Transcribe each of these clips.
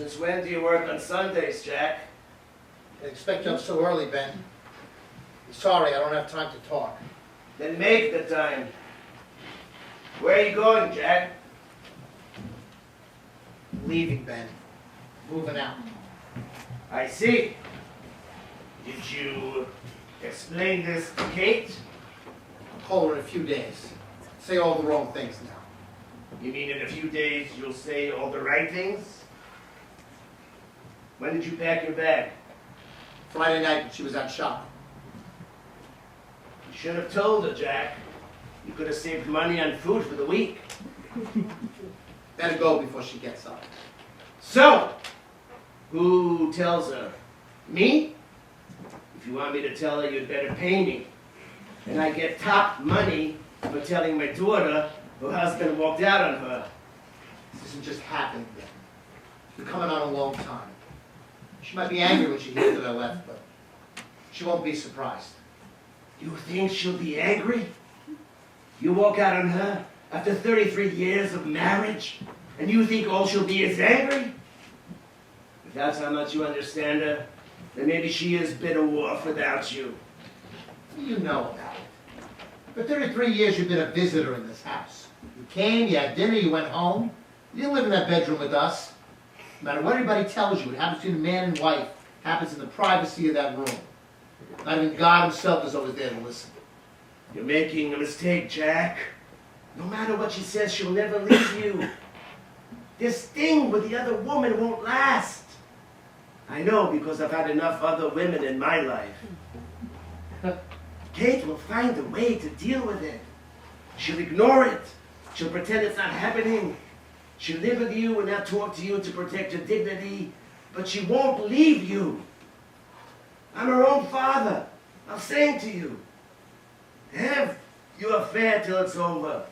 Since when do you work on Sundays, Jack? I expect you up so early, Ben. Sorry, I don't have time to talk. Then make the time. Where are you going, Jack? Leaving, Ben. Moving out. I see. Did you explain this to Kate? I'll call her in a few days. Say all the wrong things now. You mean in a few days you'll say all the right things? When did you pack your bag? Friday night when she was out shopping. You should have told her, Jack. You could have saved money on food for the week. Better go before she gets up. So, who tells her? Me? If you want me to tell her, you'd better pay me. And I get top money for telling my daughter her husband walked out on her. This isn't just happening yet. It's been coming on a long time. She might be angry when she hears that I left, but she won't be surprised. You think she'll be angry? You walk out on her after 33 years of marriage, and you think all she'll be is angry? If that's how much you understand her, then maybe she is better off without you. What do you know about it? For 33 years you've been a visitor in this house. You came, you had dinner, you went home. You didn't live in that bedroom with us. No matter what anybody tells you, it happens between man and wife. It happens in the privacy of that room. Not even God himself is always there to listen. You're making a mistake, Jack. No matter what she says, she'll never leave you. This thing with the other woman won't last. I know because I've had enough other women in my life. Kate will find a way to deal with it. She'll ignore it. She'll pretend it's not happening. She'll live with you and not talk to you to protect your dignity, but she won't leave you. I'm her own father. I'm saying to you, have your affair till it's over.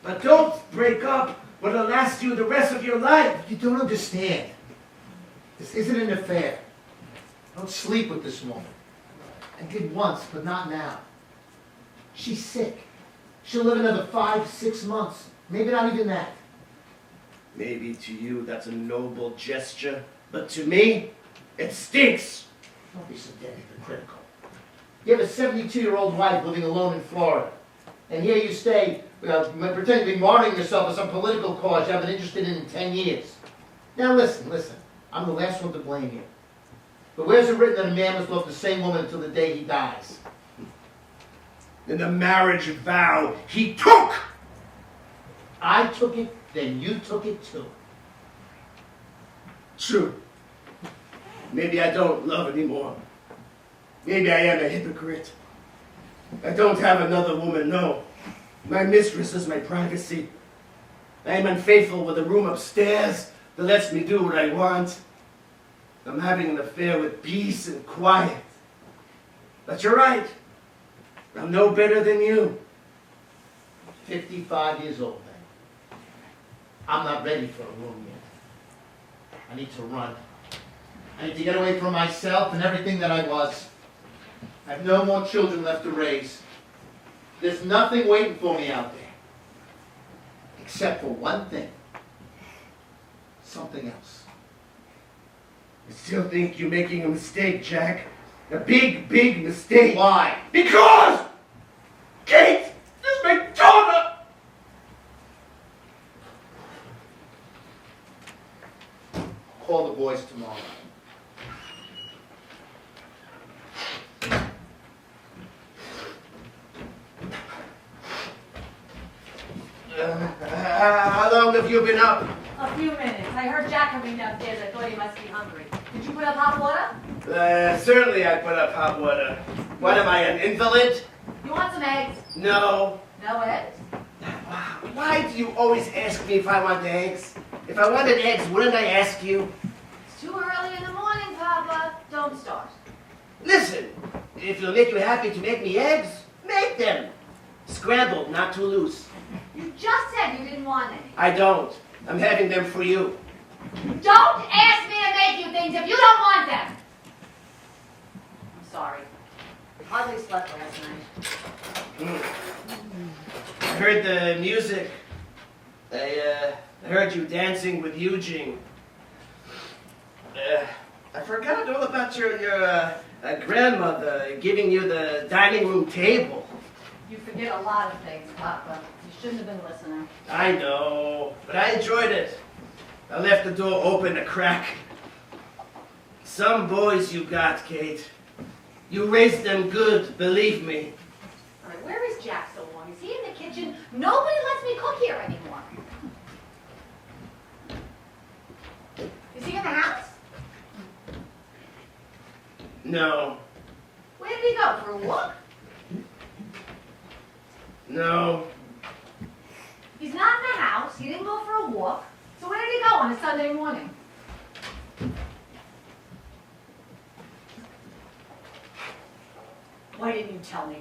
But don't break up what'll last you the rest of your life. You don't understand. This isn't an affair. Don't sleep with this woman. I did once, but not now. She's sick. She'll live another 5, 6 months. Maybe not even that. Maybe to you that's a noble gesture, but to me, it stinks. Don't be so dead hypocritical. You have a 72-year-old wife living alone in Florida. And here you stay, pretending to be martyring yourself for some political cause you haven't been interested in 10 years. Now listen. I'm the last one to blame you. But where's it written that a man must love the same woman until the day he dies? In the marriage vow he took. I took it, then you took it too. True. Maybe I don't love anymore. Maybe I am a hypocrite. I don't have another woman, no. My mistress is my privacy. I am unfaithful with a room upstairs that lets me do what I want. I'm having an affair with peace and quiet. But you're right. I'm no better than you. 55 years old then. I'm not ready for a room yet. I need to run. I need to get away from myself and everything that I was. I have no more children left to raise. There's nothing waiting for me out there. Except for one thing. Something else. I still think you're making a mistake, Jack. A big, big mistake. Why? Because Kate is my daughter! Call the boys tomorrow. How long have you been up? A few minutes. I heard Jack coming downstairs. I thought he must be hungry. Did you put up hot water? Certainly I put up hot water. What am I, an invalid? You want some eggs? No. No eggs? Why do you always ask me if I want eggs? If I wanted eggs, wouldn't I ask you? It's too early in the morning, Papa. Don't start. Listen, if it'll make you happy to make me eggs, make them. Scrambled, not too loose. You just said you didn't want any. I don't. I'm having them for you. Don't ask me to make you things if you don't want them. I'm sorry. I hardly slept last night. I heard the music. I heard you dancing with Eugene. forgot all about your grandmother giving you the dining room table. You forget a lot of things, Papa. You shouldn't have been listening. I know, but I enjoyed it. I left the door open a crack. Some boys you got, Kate. You raised them good, believe me. All right, where is Jack so long? Is he in the kitchen? Nobody lets me cook here anymore. Is he in the house? No, Where did he go? For a walk? no. He's not in the house. He didn't go for a walk. So where did he go on a Sunday morning? Why didn't you tell me?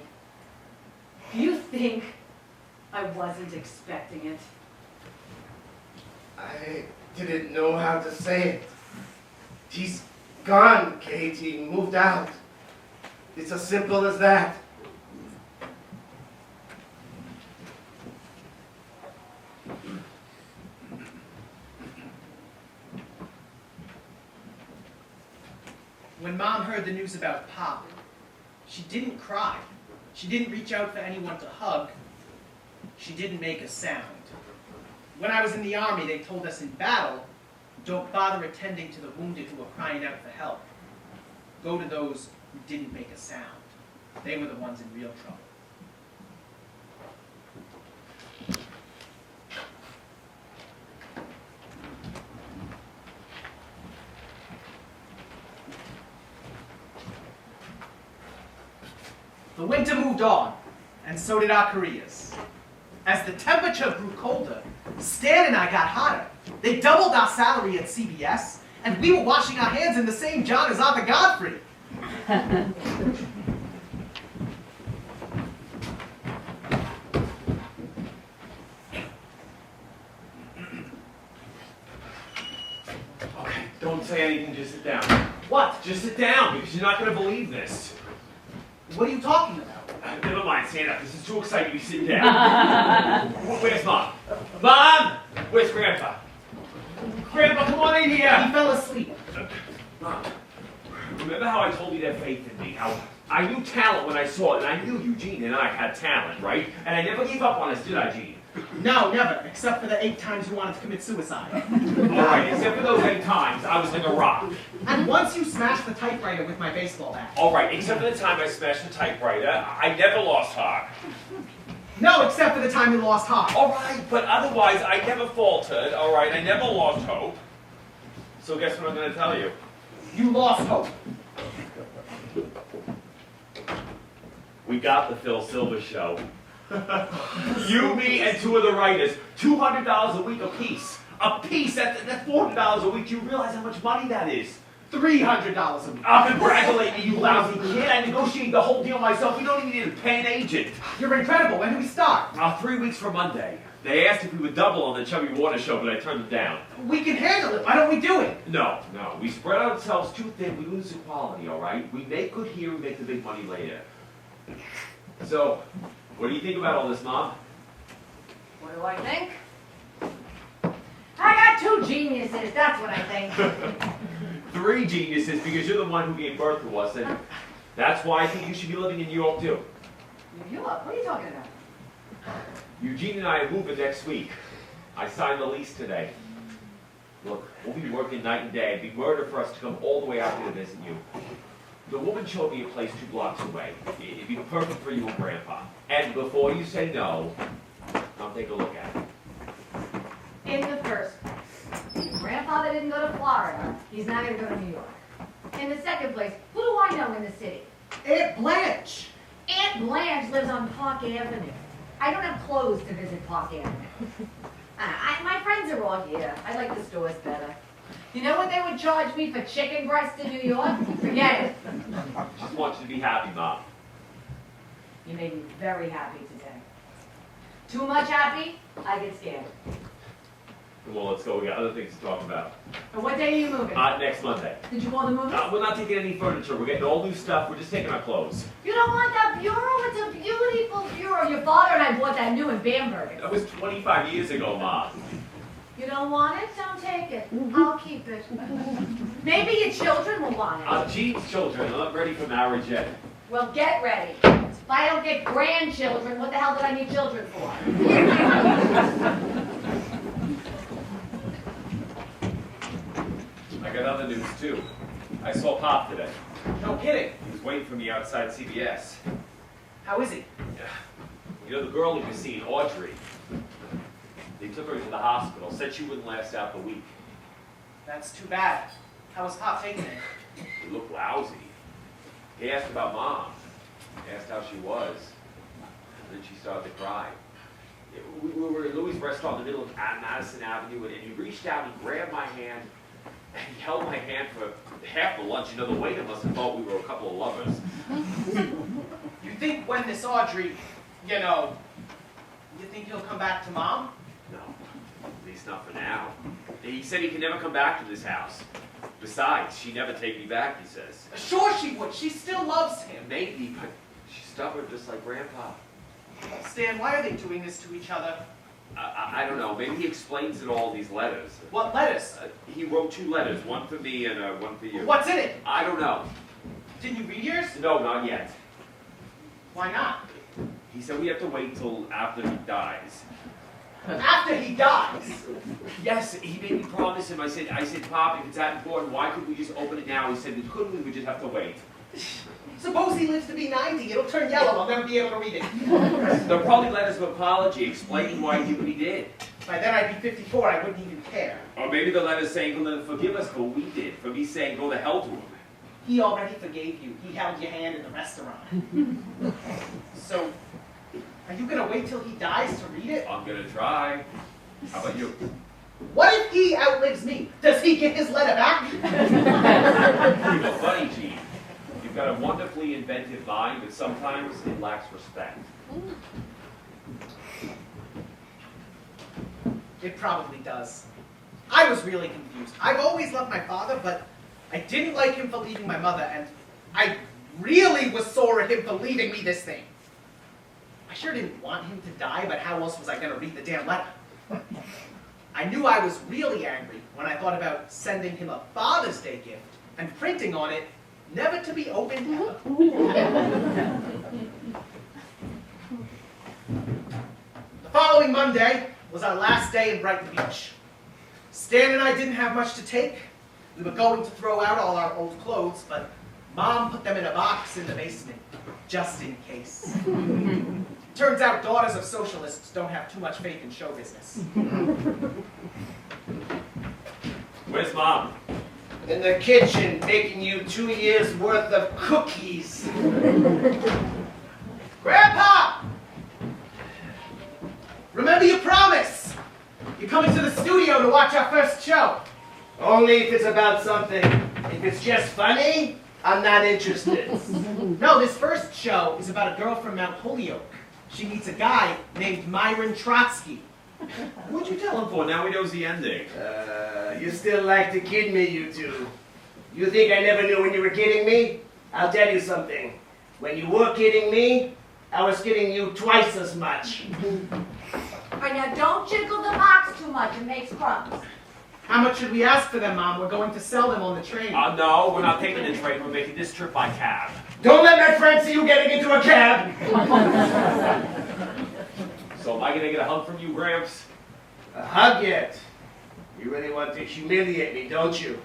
Do you think I wasn't expecting it? I didn't know how to say it. He's gone, Kate. He moved out. It's as simple as that. When Mom heard the news about Pop, she didn't cry. She didn't reach out for anyone to hug. She didn't make a sound. When I was in the Army, they told us in battle, don't bother attending to the wounded who were crying out for help. Go to those who didn't make a sound. They were the ones in real trouble. The winter moved on, and so did our careers. As the temperature grew colder, Stan and I got hotter. They doubled our salary at CBS, and we were washing our hands in the same John as Arthur Godfrey. Okay, don't say anything, just sit down. What? Just sit down, because you're not going to believe this. What are you talking about? Never mind, stand up. This is too exciting. You sit down. Where's Mom? Mom! Where's Grandpa? Grandpa, come on in here! He fell asleep. Mom, remember how I told you to have faith in me? How I knew talent when I saw it, and I knew Eugene and I had talent, right? And I never gave up on us, did I, Gene? No, never, except for the 8 times you wanted to commit suicide. All right, except for those 8 times, I was like a rock. And once you smashed the typewriter with my baseball bat. All right, except for the time I smashed the typewriter, I never lost heart. No, except for the time you lost heart. All right, but otherwise, I never faltered, all right? I never lost hope. So guess what I'm going to tell you? You lost hope. We got the Phil Silver show. You, me, and 2 of the writers, $200 a week apiece. A piece, that's $400 a week. Do you realize how much money that is? $300 a week. Oh, congratulate me, you lousy kid. I negotiated the whole deal myself. We don't even need to pay an agent. You're incredible. When do we start? 3 weeks from Monday. They asked if we would double on the Chubby Water show, but I turned them down. We can handle it. Why don't we do it? No. We spread ourselves too thin. We lose the quality, all right? We make good here, we make the big money later. So, what do you think about all this, Mom? What do I think? I got 2 geniuses, that's what I think. 3 geniuses, because you're the one who gave birth to us, and that's why I think you should be living in New York, too. You up? What are you talking about? Eugene and I are moving next week. I signed the lease today. Look, we'll be working night and day. It'd be murder for us to come all the way out here to visit you. The woman showed me a place 2 blocks away. It'd be perfect for you and Grandpa. And before you say no, come take a look at it. In the first place, your grandfather didn't go to Florida. He's not going to go to New York. In the second place, who do I know in the city? Aunt Blanche. Aunt Blanche lives on Park Avenue. I don't have clothes to visit Park Avenue. My friends are all here. I like the stores better. You know what they would charge me for chicken breast in New York? Forget it. Just want you to be happy, Mom. You made me very happy today. Too much happy, I get scared. Come on, let's go. We got other things to talk about. And what day are you moving? Next Monday. Did you want to move it? We're not taking any furniture. We're getting all new stuff. We're just taking our clothes. You don't want that bureau? It's a beautiful bureau. Your father and I bought that new in Bamberg. That was 25 years ago, Mom. You don't want it? Don't take it. I'll keep it. Maybe your children will want it. Jean's children are not ready for marriage yet. Well, get ready. If I don't get grandchildren, what the hell did I need children for? I got other news too. I saw Pop today. No kidding. He was waiting for me outside CBS. How is he? You know the girl he was seeing, Audrey? They took her to the hospital, said she wouldn't last out the week. That's too bad. How was Pop taking it? He looked lousy. He asked about Mom. Asked how she was. And then she started to cry. We were at Louis' restaurant in the middle of Madison Avenue, and he reached out and grabbed my hand, and he held my hand for half the lunch. You know, the waiter must have thought we were a couple of lovers. You think when this Audrey, you know, you think he'll come back to Mom? No, at least not for now. He said he can never come back to this house. Besides, she'd never take me back, he says. Sure she would. She still loves him. Maybe, but she's stubborn just like Grandpa. Stan, why are they doing this to each other? I don't know. Maybe he explains it all in these letters. What letters? He wrote 2 letters, one for me and one for you. What's in it? I don't know. Didn't you read yours? No, not yet. Why not? He said we have to wait till after he dies. After he dies. Yes, he made me promise him. I said, Pop, if it's that important, why couldn't we just open it now? He said, we couldn't, we would just have to wait. Suppose he lives to be 90. It'll turn yellow. I'll never be able to read it. They're probably letters of apology explaining why he did what he did. By then I'd be 54. I wouldn't even care. Or maybe the letters saying he'll never forgive us for what we did, for me saying go to hell to him. He already forgave you. He held your hand in the restaurant. So, are you going to wait till he dies to read it? I'm gonna try. How about you? What if he outlives me? Does he get his letter back? You're funny, Gene. You've got a wonderfully inventive mind, but sometimes it lacks respect. It probably does. I was really confused. I've always loved my father, but I didn't like him for leaving my mother, and I really was sore at him for leaving me this thing. I sure didn't want him to die, but how else was I going to read the damn letter? I knew I was really angry when I thought about sending him a Father's Day gift and printing on it, never to be opened ever. The following Monday was our last day in Brighton Beach. Stan and I didn't have much to take. We were going to throw out all our old clothes, but Mom put them in a box in the basement, just in case. Turns out daughters of socialists don't have too much faith in show business. Where's Mom? In the kitchen, making you 2 years' worth of cookies. Grandpa! Remember your promise! You're coming to the studio to watch our first show. Only if it's about something. If it's just funny, I'm not interested. No, this first show is about a girl from Mount Holyoke. She meets a guy named Myron Trotsky. What'd you tell him for? Now he knows the ending. You still like to kid me, you two. You think I never knew when you were kidding me? I'll tell you something. When you were kidding me, I was kidding you twice as much. All right, now don't jiggle the box too much. It makes crumbs. How much should we ask for them, Mom? We're going to sell them on the train. No, we're not taking the train. We're making this trip by cab. Don't let my friend see you getting into a cab. So am I gonna get a hug from you, Gramps? A hug yet? You really want to humiliate me, don't you?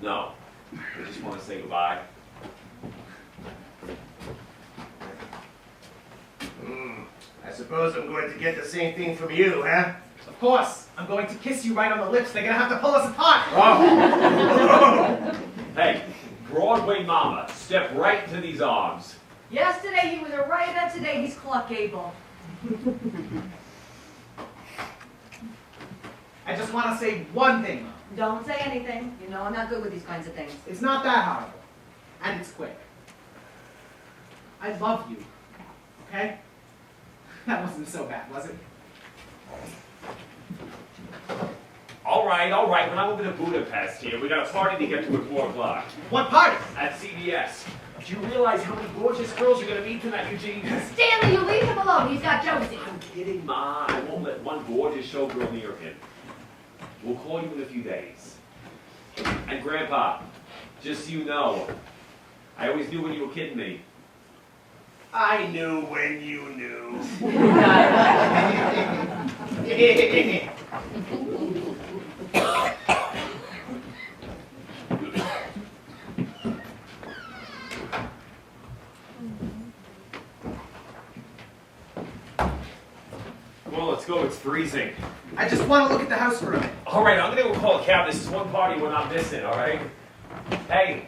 No. I just want to say goodbye. I suppose I'm going to get the same thing from you, huh? Of course. I'm going to kiss you right on the lips. They're going to have to pull us apart. Oh. Hey, Broadway mama, step right into these arms. Yesterday he was a writer, today he's Clark Gable. I just want to say one thing, Mom. Don't say anything. You know I'm not good with these kinds of things. It's not that horrible. And it's quick. I love you. Okay? That wasn't so bad, was it? All right, we're not moving to Budapest here. We got a party to get to at 4 o'clock. What party? At CBS. Do you realize how many gorgeous girls you're gonna meet tonight, Eugene? Stanley, you leave him alone. He's got Josie. I'm kidding, Ma. I won't let one gorgeous showgirl near him. We'll call you in a few days. And Grandpa, just so you know, I always knew when you were kidding me. I knew when you knew. Well, let's go. It's freezing. I just want to look at the house for a minute. All right, I'm gonna go call a cab. This is one party we're not missing, all right? Hey,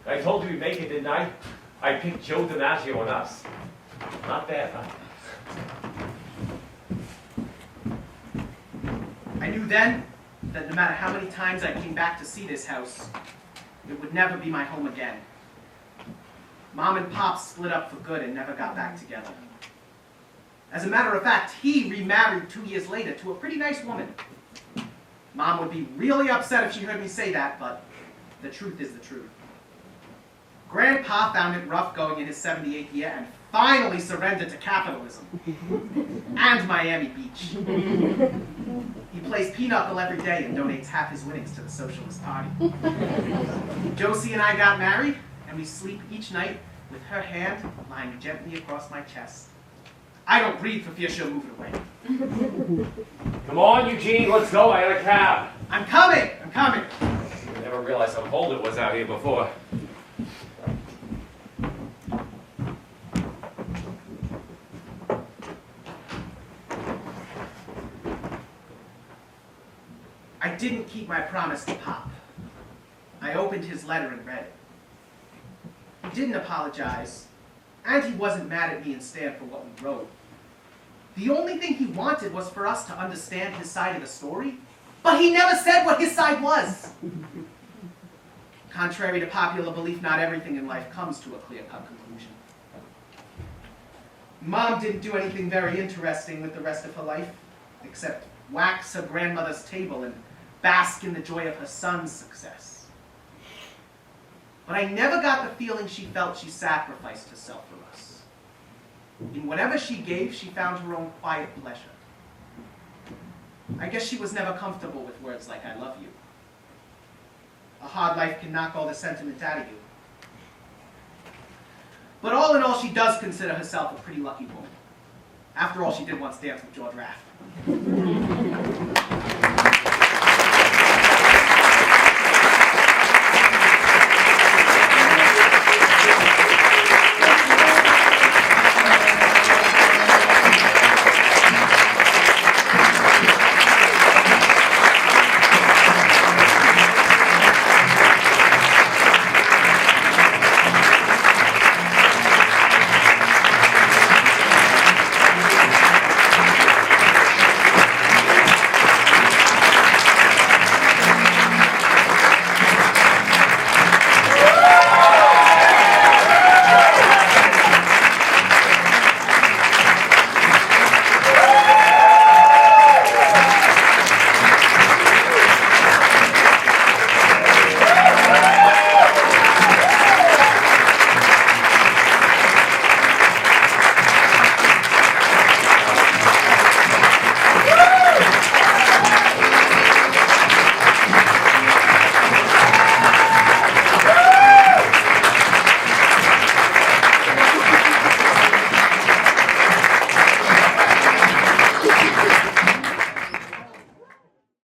I told you we'd make it, didn't I? I picked Joe DiMaggio on us. Not bad, huh? I knew then that no matter how many times I came back to see this house, it would never be my home again. Mom and Pop split up for good and never got back together. As a matter of fact, he remarried 2 years later to a pretty nice woman. Mom would be really upset if she heard me say that, but the truth is the truth. Grandpa found it rough going in his 78th year and finally surrendered to capitalism and Miami Beach. He plays pinochle every day and donates half his winnings to the Socialist Party. Josie and I got married, and we sleep each night with her hand lying gently across my chest. I don't breathe for fear she'll move it away. Come on, Eugene, let's go. I got a cab. I'm coming! I'm coming! I never realized how cold it was out here before. I didn't keep my promise to Pop. I opened his letter and read it. He didn't apologize, and he wasn't mad at me and Stan for what we wrote. The only thing he wanted was for us to understand his side of the story, but he never said what his side was. Contrary to popular belief, not everything in life comes to a clear-cut conclusion. Mom didn't do anything very interesting with the rest of her life, except wax her grandmother's table and bask in the joy of her son's success. But I never got the feeling she felt she sacrificed herself for us. In whatever she gave, she found her own quiet pleasure. I guess she was never comfortable with words like "I love you." A hard life can knock all the sentiment out of you. But all in all, she does consider herself a pretty lucky woman. After all, she did once dance with George Raft.